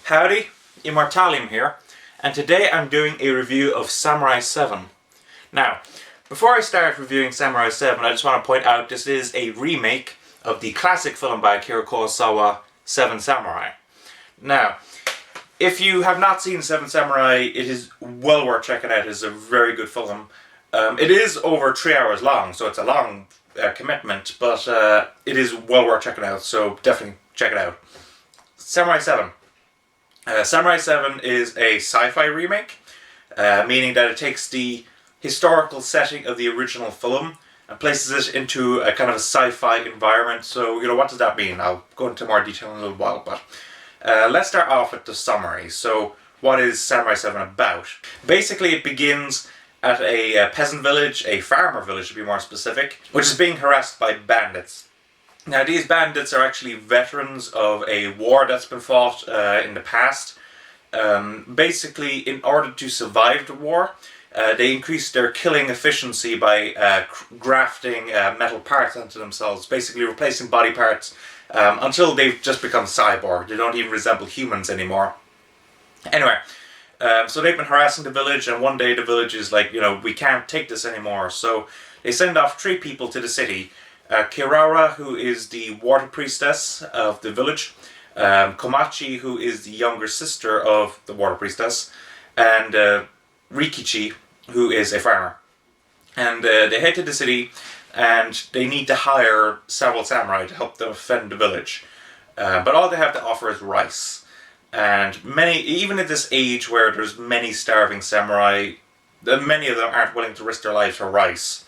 Howdy, Immortalium here, and today I'm doing a review of Samurai 7. Now, before I start reviewing Samurai 7, I just want to point out this is a remake of the classic film by Akira Kurosawa, Seven Samurai. Now, if you have not seen Seven Samurai, it is well worth checking out. It is a very good film. It is over 3 hours long, so it's a long commitment, but it is well worth checking out, so definitely check it out. Samurai 7. Samurai 7 is a sci-fi remake, meaning that it takes the historical setting of the original film and places it into a kind of a sci-fi environment. So, what does that mean? I'll go into more detail in a little while, but let's start off with the summary. So, what is Samurai 7 about? Basically, it begins at a peasant village, a farmer village to be more specific, which is being harassed by bandits. Now, these bandits are actually veterans of a war that's been fought in the past. Basically, in order to survive the war, they increased their killing efficiency by grafting metal parts onto themselves, basically replacing body parts until they've just become cyborg. They don't even resemble humans anymore. Anyway, so they've been harassing the village, and one day the village is like, we can't take this anymore. So they send off 3 people to the city. Kirara, who is the water priestess of the village, Komachi, who is the younger sister of the water priestess, and Rikichi, who is a farmer. And they head to the city, and they need to hire several samurai to help them defend the village. But all they have to offer is rice. And even at this age where there's many starving samurai, many of them aren't willing to risk their lives for rice.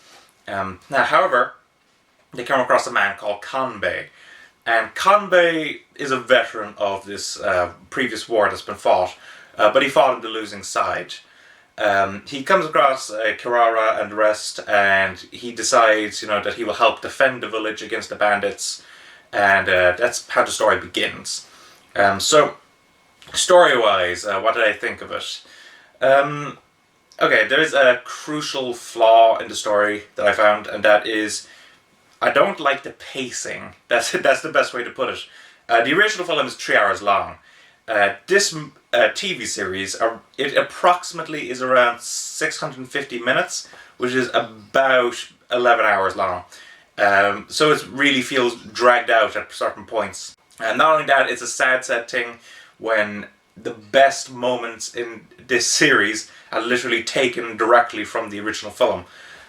Now, however, they come across a man called Kanbei. And Kanbei is a veteran of this previous war that's been fought, but he fought on the losing side. He comes across Kirara and the rest, and he decides, that he will help defend the village against the bandits, and that's how the story begins. So, story-wise, what did I think of it? Okay, there is a crucial flaw in the story that I found, and that is, I don't like the pacing. That's the best way to put it. The original film is 3 hours long. This TV series, it approximately is around 650 minutes, which is about 11 hours long. So it really feels dragged out at certain points. And not only that, it's a sad setting when the best moments in this series are literally taken directly from the original film.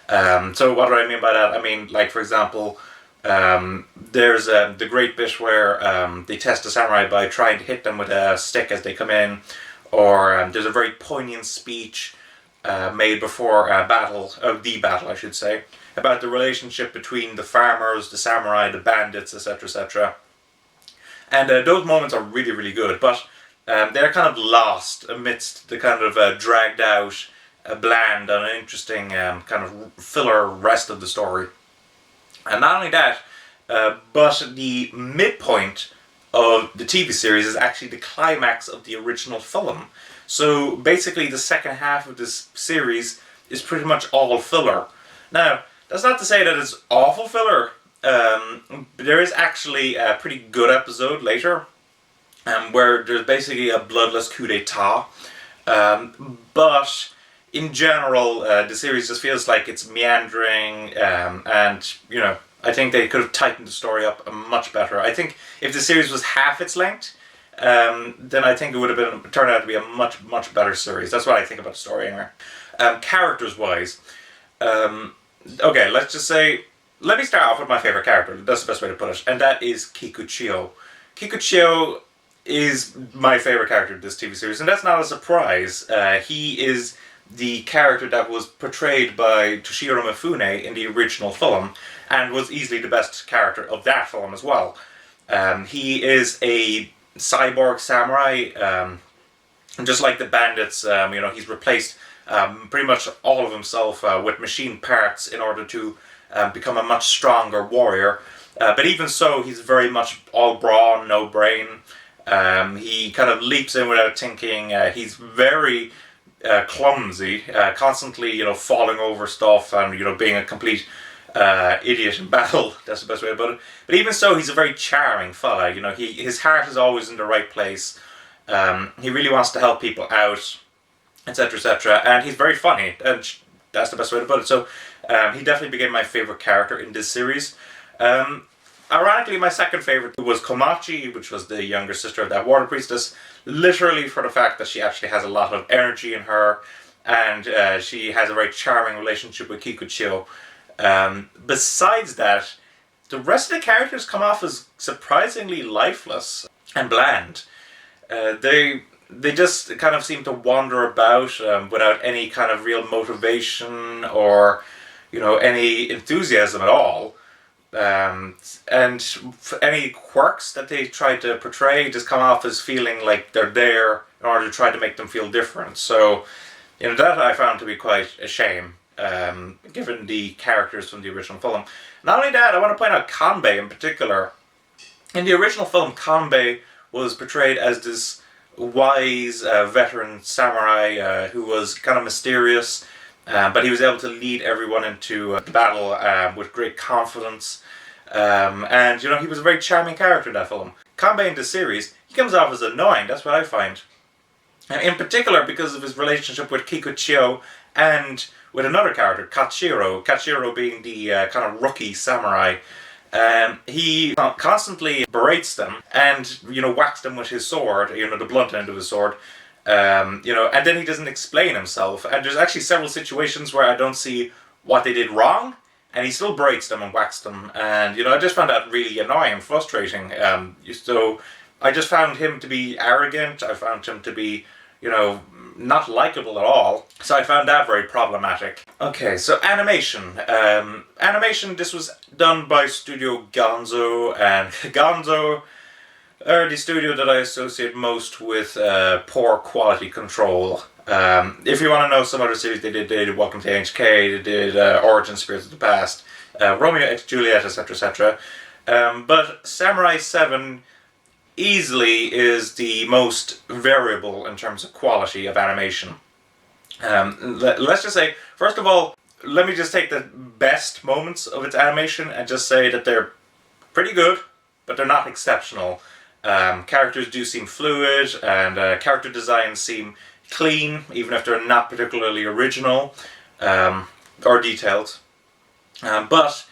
So what do I mean by that? I mean, like, for example, there's the great bit where they test the samurai by trying to hit them with a stick as they come in, or there's a very poignant speech made before the battle, I should say, about the relationship between the farmers, the samurai, the bandits, etc., etc. And those moments are really, really good, but they're kind of lost amidst the kind of dragged out, bland and interesting kind of filler rest of the story. And not only that, but the midpoint of the TV series is actually the climax of the original film. So basically the second half of this series is pretty much all filler. Now, that's not to say that it's awful filler. There is actually a pretty good episode later, where there's basically a bloodless coup d'etat. But in general, the series just feels like it's meandering, and I think they could have tightened the story up much better. I think if the series was half its length, then I think it would have turned out to be a much, much better series. That's what I think about the story anyway. Characters-wise, okay, let's just say, let me start off with my favorite character. That's the best way to put it, and that is Kikuchio. Kikuchio is my favorite character of this TV series, and that's not a surprise. He is the character that was portrayed by Toshiro Mifune in the original film, and was easily the best character of that film as well. He is a cyborg samurai, just like the bandits. He's replaced pretty much all of himself with machine parts in order to become a much stronger warrior. But even so, he's very much all brawn, no brain. He kind of leaps in without thinking. He's very clumsy, constantly, falling over stuff and, being a complete idiot in battle. That's the best way to put it. But even so, he's a very charming fella. His heart is always in the right place. He really wants to help people out, etc., etc., and he's very funny, and that's the best way to put it. So he definitely became my favorite character in this series. Ironically, my second favorite was Komachi, which was the younger sister of that water priestess, literally for the fact that she actually has a lot of energy in her, and she has a very charming relationship with Kikuchiyo. Besides that, the rest of the characters come off as surprisingly lifeless and bland. They just kind of seem to wander about without any kind of real motivation or, any enthusiasm at all. And any quirks that they try to portray just come off as feeling like they're there in order to try to make them feel different. So, that I found to be quite a shame, given the characters from the original film. Not only that, I want to point out Kanbei in particular. In the original film, Kanbei was portrayed as this wise veteran samurai who was kind of mysterious, but he was able to lead everyone into the battle with great confidence. And, he was a very charming character in that film. Kanbei in the series, he comes off as annoying, that's what I find. And in particular because of his relationship with Kikuchiyo and with another character, Kachiro. Kachiro being the kind of rookie samurai. He constantly berates them and, whacks them with his sword, the blunt end of his sword. And then he doesn't explain himself. And there's actually several situations where I don't see what they did wrong, and he still berates them and whacks them. And, I just found that really annoying and frustrating. So I just found him to be arrogant. I found him to be, not likable at all. So I found that very problematic. Okay, so animation. Animation, this was done by Studio Gonzo, and Gonzo are the studio that I associate most with poor quality control. If you want to know some other series they did Welcome to HK, they did Origin Spirits of the Past, Romeo x Juliet, etc., etc. But Samurai 7 easily is the most variable in terms of quality of animation. Let's just say, first of all, let me just take the best moments of its animation and just say that they're pretty good, but they're not exceptional. Characters do seem fluid, and character designs seem clean, even if they're not particularly original or detailed. But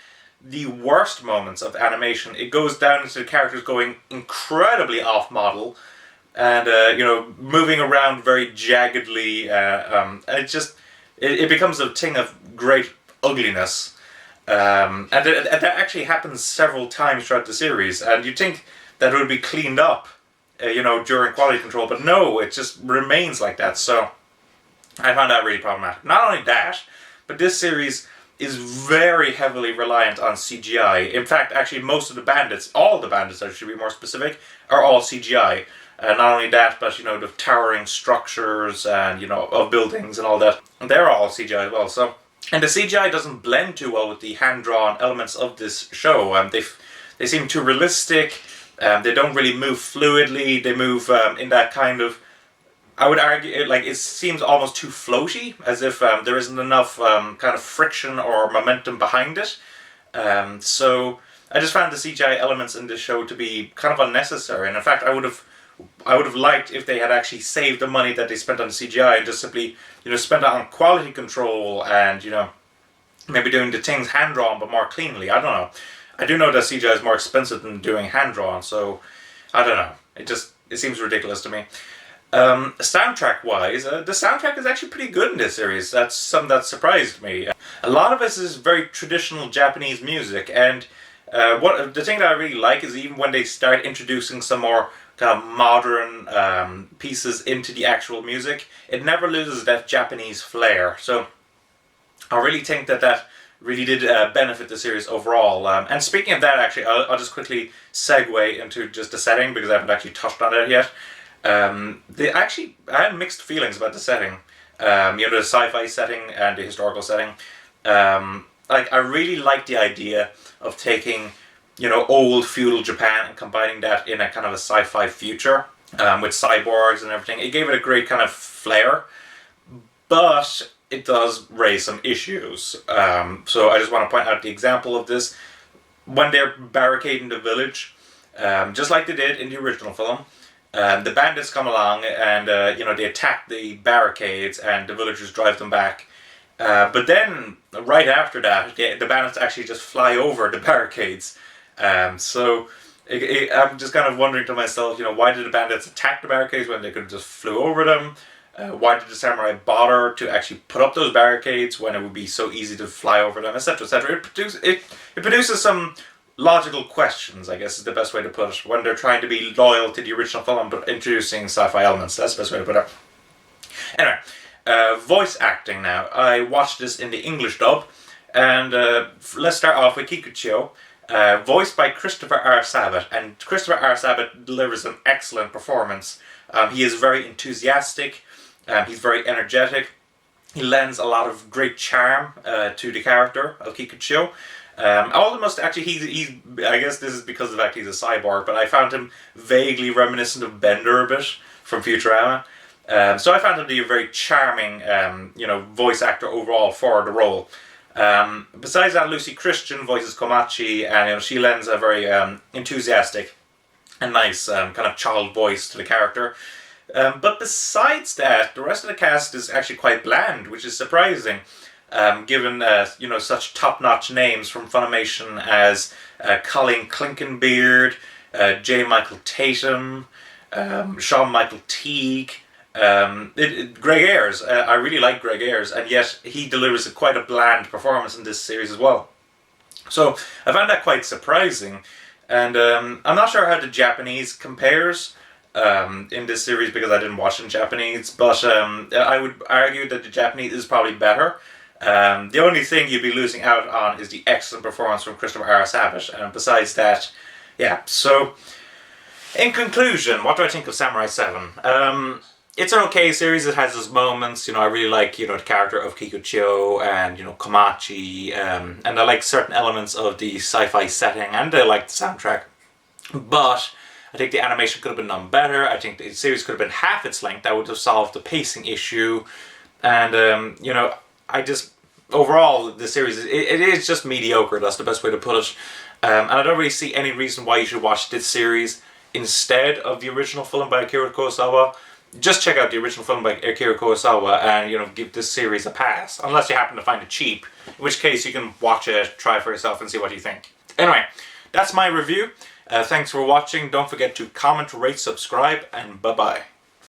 the worst moments of animation, it goes down into the characters going incredibly off-model, and moving around very jaggedly, and it becomes a thing of great ugliness. And that actually happens several times throughout the series, and you'd think that it would be cleaned up, during quality control, but no, it just remains like that. So I found that really problematic. Not only that, but this series is very heavily reliant on CGI. In fact, actually most of the bandits, all the bandits I should be more specific, are all CGI. Not only that, but the towering structures and of buildings and all that, they're all CGI as well. So, and the CGI doesn't blend too well with the hand-drawn elements of this show. They seem too realistic. They don't really move fluidly. They move in that kind of, I would argue, it seems almost too floaty, as if there isn't enough kind of friction or momentum behind it. So I just found the CGI elements in this show to be kind of unnecessary. And in fact, I would have liked if they had actually saved the money that they spent on the CGI and just simply, spent it on quality control and, maybe doing the things hand-drawn but more cleanly. I don't know. I do know that CGI is more expensive than doing hand-drawn, so I don't know. It seems ridiculous to me. Soundtrack-wise, the soundtrack is actually pretty good in this series. That's something that surprised me. A lot of it is very traditional Japanese music, and the thing that I really like is even when they start introducing some more kind of modern pieces into the actual music, it never loses that Japanese flair. So I really think that really did benefit the series overall. And speaking of that, actually, I'll just quickly segue into just the setting, because I haven't actually touched on it yet. I had mixed feelings about the setting. The sci-fi setting and the historical setting. I really like the idea of taking, old feudal Japan and combining that in a kind of a sci-fi future, with cyborgs and everything. It gave it a great kind of flair, but it does raise some issues. So I just want to point out the example of this. When they're barricading the village, just like they did in the original film, The bandits come along and they attack the barricades and the villagers drive them back. But then right after that, the bandits actually just fly over the barricades. So I'm just kind of wondering to myself, why did the bandits attack the barricades when they could have just flew over them? Why did the samurai bother to actually put up those barricades when it would be so easy to fly over them, etc., etc.? It produces some logical questions, I guess is the best way to put it, when they're trying to be loyal to the original film but introducing sci-fi elements. That's the best way to put it. Anyway, voice acting now. I watched this in the English dub, and let's start off with Kikuchio, voiced by Christopher R. Sabat, and Christopher R. Sabat delivers an excellent performance. He is very enthusiastic, he's very energetic, he lends a lot of great charm to the character of Kikuchio. Almost actually, he's I guess this is because of the fact he's a cyborg, but I found him vaguely reminiscent of Bender a bit from Futurama. So I found him to be a very charming, voice actor overall for the role. Besides that, Lucy Christian voices Komachi, and she lends a very enthusiastic and nice kind of child voice to the character. But besides that, the rest of the cast is actually quite bland, which is surprising, given such top-notch names from Funimation as Colleen Clinkenbeard, J. Michael Tatum, Sean Michael Teague. Greg Ayres, I really like Greg Ayres, and yet he delivers quite a bland performance in this series as well. So I found that quite surprising, and I'm not sure how the Japanese compares in this series because I didn't watch it in Japanese, but I would argue that the Japanese is probably better. The only thing you'd be losing out on is the excellent performance from Christopher R. Sabat, and besides that, yeah. So, in conclusion, what do I think of Samurai 7? It's an okay series. It has its moments. I really like the character of Kikuchio and Komachi, and I like certain elements of the sci-fi setting, and I like the soundtrack. But I think the animation could have been done better. I think the series could have been half its length. That would have solved the pacing issue, and I just overall the series it is just mediocre. That's the best way to put it. And I don't really see any reason why you should watch this series instead of the original film by Akira Kurosawa. Just check out the original film by Akira Kurosawa and, give this series a pass. Unless you happen to find it cheap, in which case you can watch it, try it for yourself and see what you think. Anyway, that's my review. Thanks for watching. Don't forget to comment, rate, subscribe, and bye-bye.